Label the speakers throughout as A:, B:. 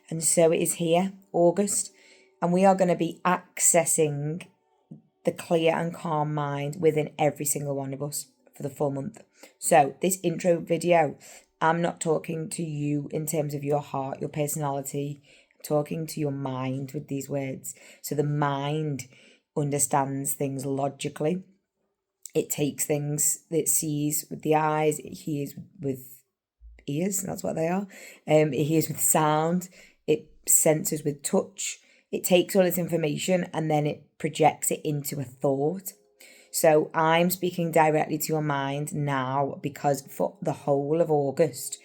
A: And so it is here, August, and we are going to be accessing the clear and calm mind within every single one of us for the full month. So this intro video, I'm not talking to you in terms of your heart, your personality. I'm talking to your mind with these words. So the mind understands things logically. It takes things, it sees with the eyes, it hears with ears, that's what they are. It hears with sound, it senses with touch. It takes all this information and then it projects it into a thought. So I'm speaking directly to your mind now because for the whole of August,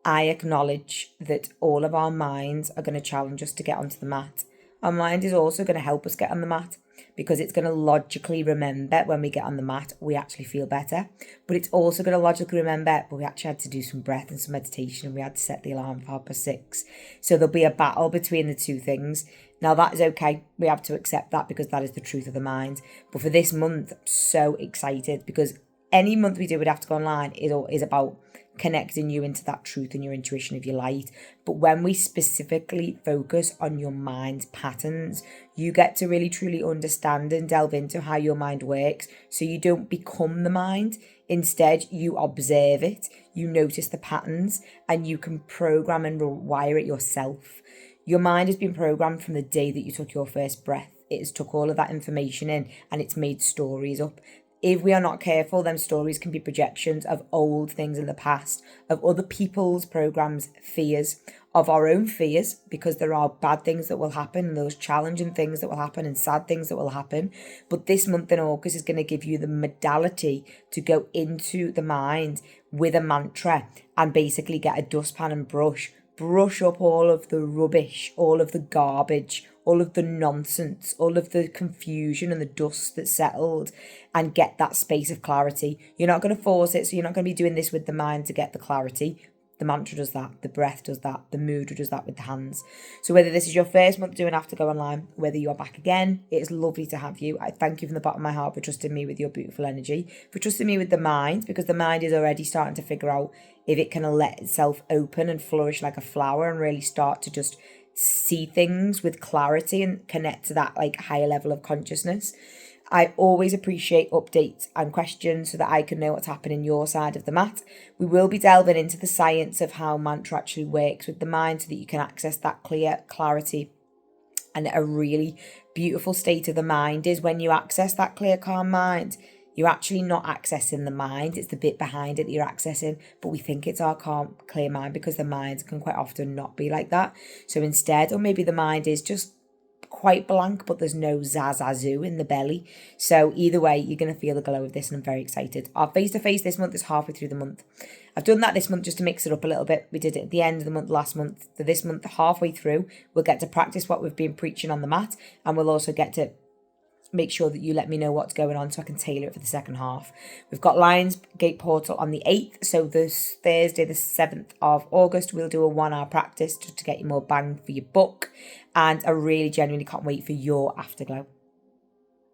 A: I acknowledge that all of our minds are going to challenge us to get onto the mat. Our mind is also going to help us get on the mat because it's going to logically remember when we get on the mat, we actually feel better. But it's also going to logically remember, but we actually had to do some breath and some meditation and we had to set the alarm for 6:30. So there'll be a battle between the two things. Now that is okay. We have to accept that because that is the truth of the mind. But for this month, I'm so excited because any month we do would have to go online is about connecting you into that truth and your intuition of your light. But when we specifically focus on your mind's patterns, you get to really truly understand and delve into how your mind works. So you don't become the mind. Instead, you observe it, you notice the patterns, and you can program and rewire it yourself. Your mind has been programmed from the day that you took your first breath. It has took all of that information in and it's made stories up. If we are not careful, then stories can be projections of old things in the past, of other people's programs, fears, of our own fears, because there are bad things that will happen, those challenging things that will happen and sad things that will happen. But this month in August is going to give you the modality to go into the mind with a mantra and basically get a dustpan and brush up all of the rubbish, all of the garbage, all of the nonsense, all of the confusion and the dust that's settled, and get that space of clarity. You're not going to force it, so you're not going to be doing this with the mind to get the clarity. The mantra does that, the breath does that, the mudra does that with the hands. So whether this is your first month doing Have to Go Online, whether you're back again, it is lovely to have you. I thank you from the bottom of my heart for trusting me with your beautiful energy, for trusting me with the mind, because the mind is already starting to figure out if it can let itself open and flourish like a flower and really start to just see things with clarity and connect to that like higher level of consciousness. I always appreciate updates and questions so that I can know what's happening your side of the mat. We will be delving into the science of how mantra actually works with the mind so that you can access that clarity. And a really beautiful state of the mind is when you access that clear, calm mind, you're actually not accessing the mind. It's the bit behind it that you're accessing. But we think it's our calm, clear mind because the mind can quite often not be like that. So instead, or maybe the mind is just quite blank, but there's no zazazoo in the belly. So either way, you're going to feel the glow of this and I'm very excited. Our face-to-face this month is halfway through the month. I've done that this month just to mix it up a little bit. We did it at the end of the month last month. So this month, halfway through, we'll get to practice what we've been preaching on the mat, and we'll also get to make sure that you let me know what's going on so I can tailor it for the second half. We've got Lionsgate Portal on the 8th, so this Thursday the 7th of August we'll do a 1-hour practice just to get you more bang for your buck, and I really genuinely can't wait for your afterglow.